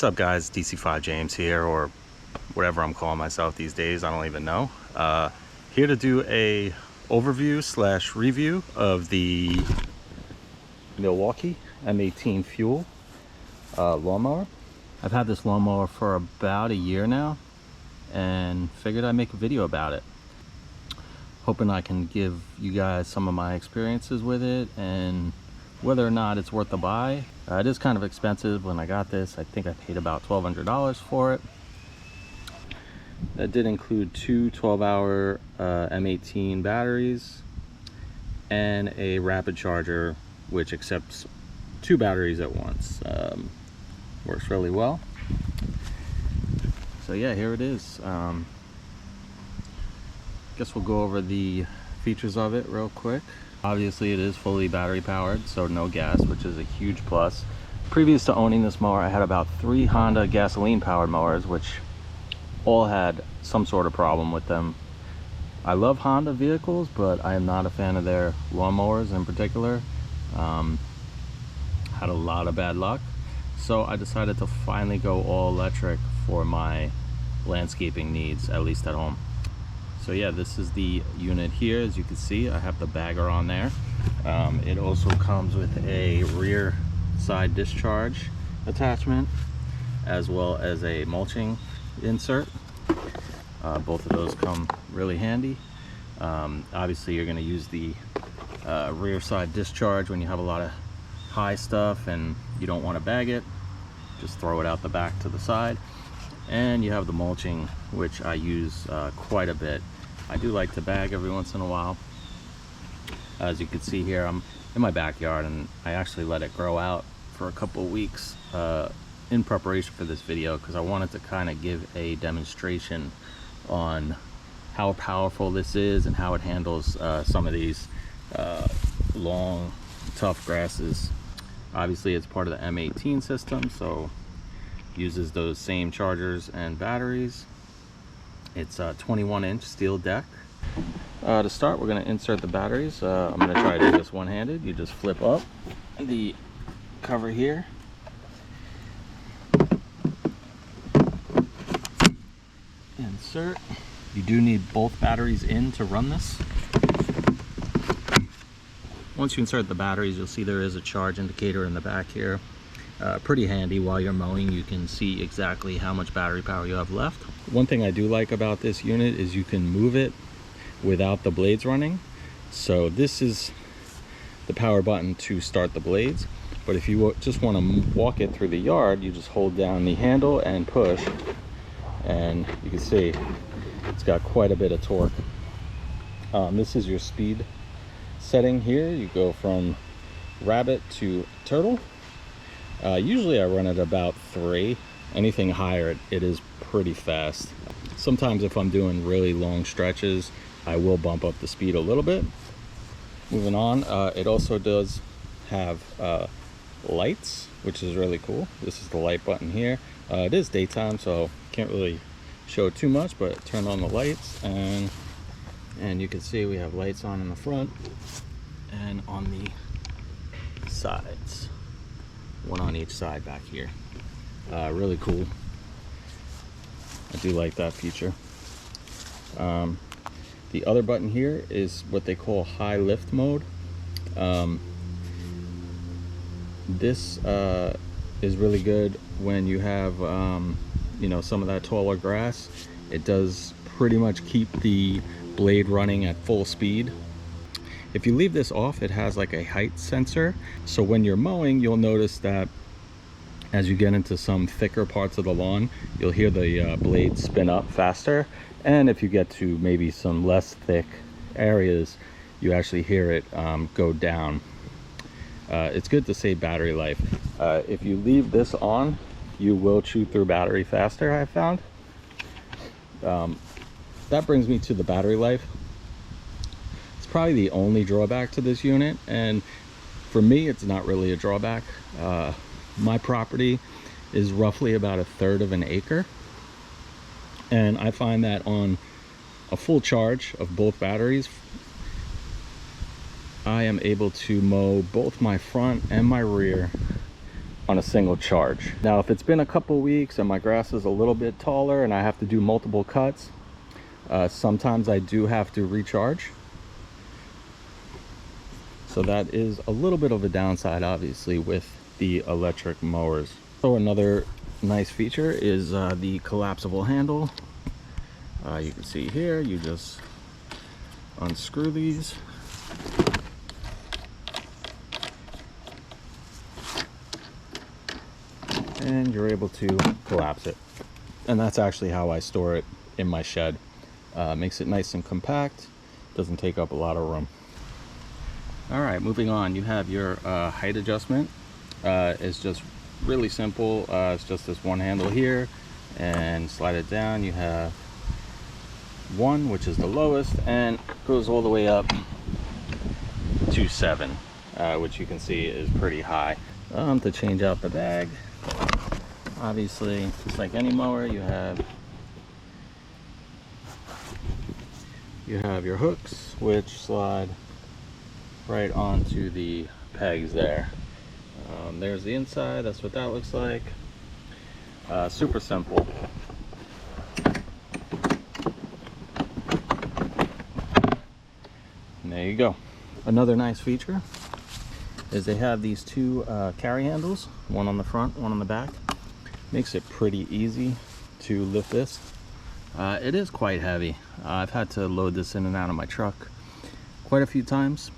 What's up guys, DC5 James here, or whatever I'm calling myself these days, I don't even know. Here to do a overview slash review of the Milwaukee M18 fuel lawnmower. I've had this lawnmower for about a year now and figured I'd make a video about it. Hoping I can give you guys some of my experiences with it and whether or not it's worth the buy. It is kind of expensive. When I got this, I think I paid about $1,200 for it. That did include two 12-hour M18 batteries and a rapid charger, which accepts two batteries at once. Works really well. So yeah, here it is. Guess we'll go over the features of it real quick. Obviously it is fully battery powered, so no gas, which is a huge plus. Previous to owning this mower, I had about 3 Honda gasoline powered mowers, which all had some sort of problem with them. I love Honda vehicles, but I am not a fan of their lawnmowers in particular. Had a lot of bad luck, so I decided to finally go all electric for my landscaping needs, at least at home. So yeah, this is the unit here. As you can see, I have the bagger on there. It also comes with a rear side discharge attachment, as well as a mulching insert. Both of those come really handy. Obviously you're going to use the rear side discharge when you have a lot of high stuff and you don't want to bag it. Just throw it out the back to the side. And you have the mulching, which I use quite a bit. I do like to bag every once in a while. As you can see here, I'm in my backyard and I actually let it grow out for a couple of weeks in preparation for this video, because I wanted to kind of give a demonstration on how powerful this is and how it handles some of these long, tough grasses. Obviously it's part of the M18 system, so uses those same chargers and batteries. It's a 21-inch steel deck. To start, we're going to insert the batteries. I'm going to try to do this one-handed. You just flip up the cover here, insert. You do need both batteries in to run this. Once you insert the batteries, you'll see there is a charge indicator in the back here. Pretty handy. While you're mowing, you can see exactly how much battery power you have left. One thing I do like about this unit is you can move it without the blades running. So this is the power button to start the blades, but if you just want to walk it through the yard, you just hold down the handle and push, and you can see it's got quite a bit of torque. This is your speed setting here. You go from rabbit to turtle. Usually I run at about 3. Anything higher, it is pretty fast. Sometimes if I'm doing really long stretches, I will bump up the speed a little bit. Moving on, it also does have lights, which is really cool. This is the light button here. It is daytime, so can't really show too much, but turn on the lights, and you can see we have lights on in the front and on the sides. One on each side back here. Really cool. I do like that feature. The other button here is what they call high lift mode. This is really good when you have you know, some of that taller grass. It does pretty much keep the blade running at full speed. If you leave this off, it has like a height sensor. So when you're mowing, you'll notice that as you get into some thicker parts of the lawn, you'll hear the blade spin up faster. And if you get to maybe some less thick areas, you actually hear it go down. It's good to save battery life. If you leave this on, you will chew through battery faster, I found. That brings me to the battery life. Probably the only drawback to this unit, and for me it's not really a drawback. My property is roughly about 1/3 of an acre, and I find that on a full charge of both batteries, I am able to mow both my front and my rear on a single charge. Now, if it's been a couple weeks and my grass is a little bit taller and I have to do multiple cuts, sometimes I do have to recharge. So that is a little bit of a downside, obviously, with the electric mowers. So another nice feature is the collapsible handle. You can see here, you just unscrew these. And you're able to collapse it. And that's actually how I store it in my shed. Makes it nice and compact, doesn't take up a lot of room. All right, moving on, you have your height adjustment. It's just really simple. It's just this one handle here, and slide it down. You have 1, which is the lowest, and goes all the way up to 7, which you can see is pretty high. To change out the bag, obviously, just like any mower, you have your hooks, which slide right onto the pegs there. There's the inside. That's what that looks like. Super simple. And there you go. Another nice feature is they have these 2 carry handles, one on the front, one on the back. Makes it pretty easy to lift this. It is quite heavy. I've had to load this in and out of my truck quite a few times,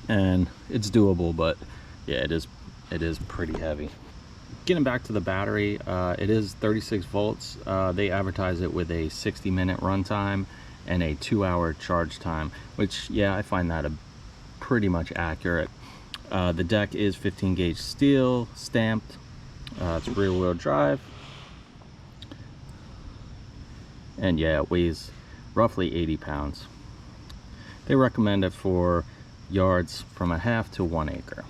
and it's doable, but yeah, it is pretty heavy. Getting back to the battery, it is 36 volts. They advertise it with a 60-minute runtime and a 2-hour charge time, which, yeah, I find that pretty much accurate. The deck is 15 gauge steel, stamped. It's rear-wheel drive, and yeah, it weighs roughly 80 pounds. They recommend it for yards from a half to 1 acre.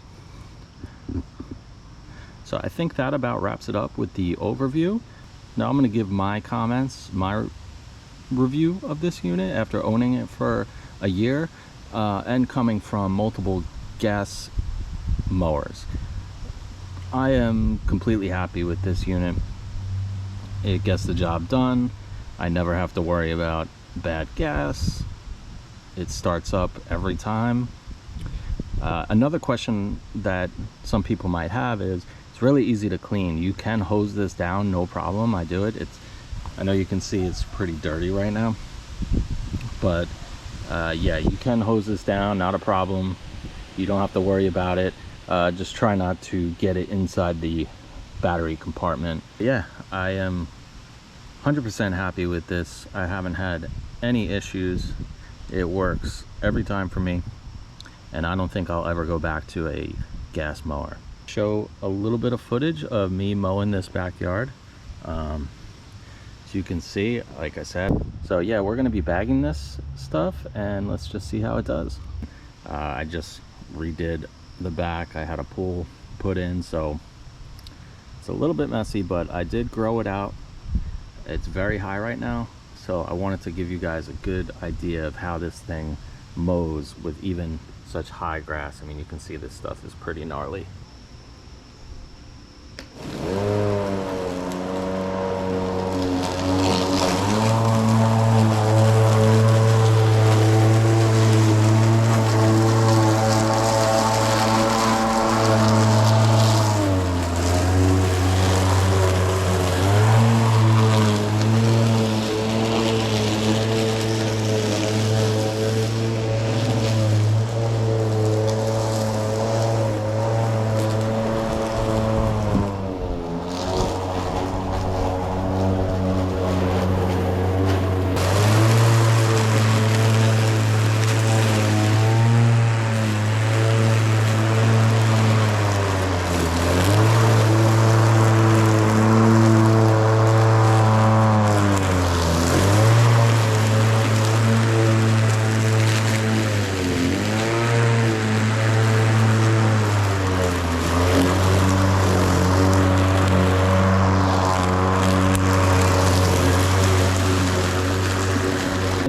So I think that about wraps it up with the overview. Now I'm going to give my comments, my review of this unit after owning it for a year, and coming from multiple gas mowers. I am completely happy with this unit. It gets the job done. I never have to worry about bad gas. It starts up every time. Another question that some people might have is, it's really easy to clean. You can hose this down, no problem. I do it. I know you can see it's pretty dirty right now, but yeah, you can hose this down, not a problem. You don't have to worry about it. Just try not to get it inside the battery compartment. Yeah, I am 100% happy with this. I haven't had any issues. It works every time for me, and I don't think I'll ever go back to a gas mower. Show a little bit of footage of me mowing this backyard. As you can see, like I said, so yeah, we're gonna be bagging this stuff, and let's just see how it does. I just redid the back. I had a pool put in, so it's a little bit messy, but I did grow it out. It's very high right now, so I wanted to give you guys a good idea of how this thing mows with even such high grass. I mean, you can see this stuff is pretty gnarly.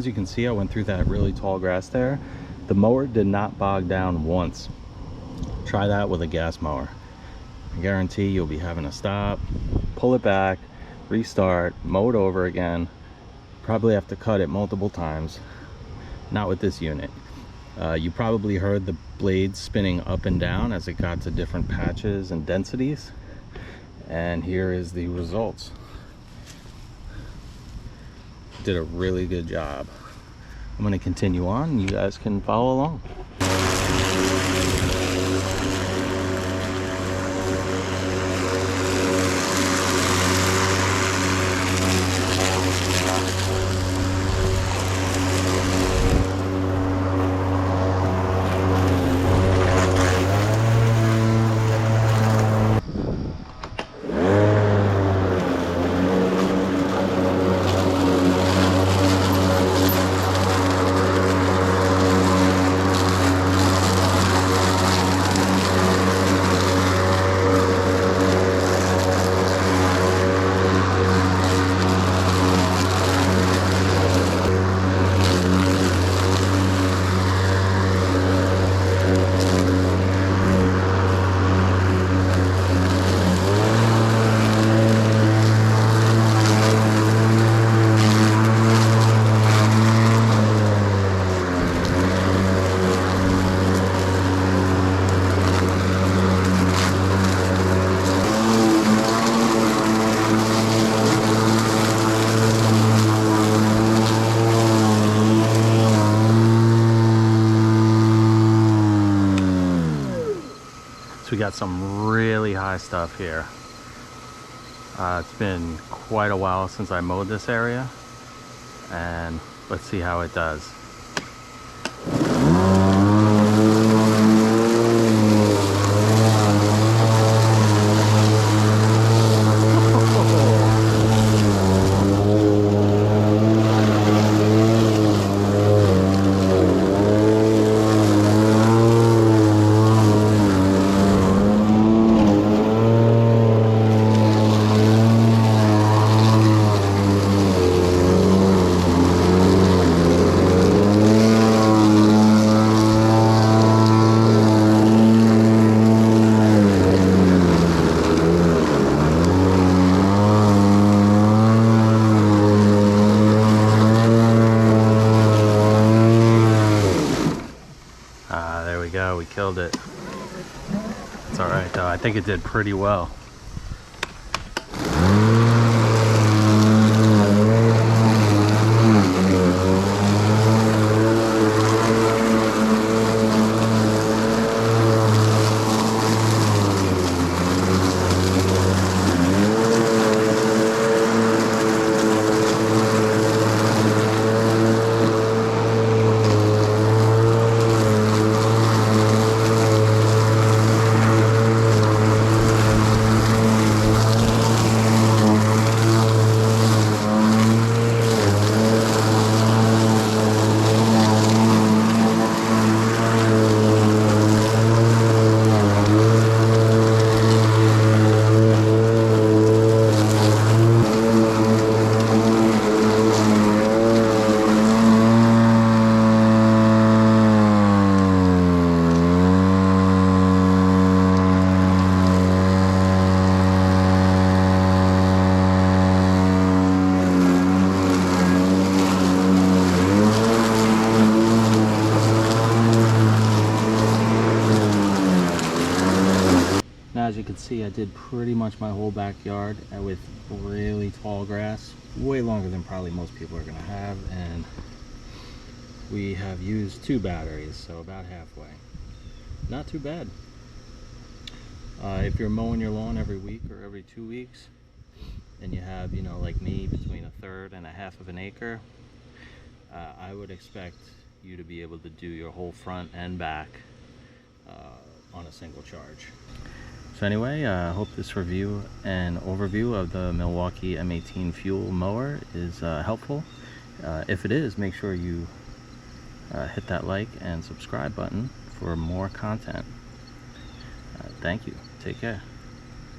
You can see I went through that really tall grass there. The mower did not bog down once. Try that with a gas mower. I guarantee you'll be having to stop, pull it back, restart, mow it over again. Probably have to cut it multiple times. Not with this unit. You probably heard the blades spinning up and down as it got to different patches and densities. And here is the results. Did a really good job. I'm going to continue on. You guys can follow along. So we got some really high stuff here. It's been quite a while since I mowed this area, and let's see how it does. There we go, we killed it. It's all right though, I think it did pretty well. As you can see, I did pretty much my whole backyard with really tall grass, way longer than probably most people are going to have, and we have used 2 batteries, so about halfway. Not too bad. If you're mowing your lawn every week or every 2 weeks, and you have, you know, like me, between 1/3 and 1/2 of an acre, I would expect you to be able to do your whole front and back on a single charge. So anyway, I hope this review and overview of the Milwaukee M18 fuel mower is helpful. If it is, make sure you hit that like and subscribe button for more content. Thank you. Take care.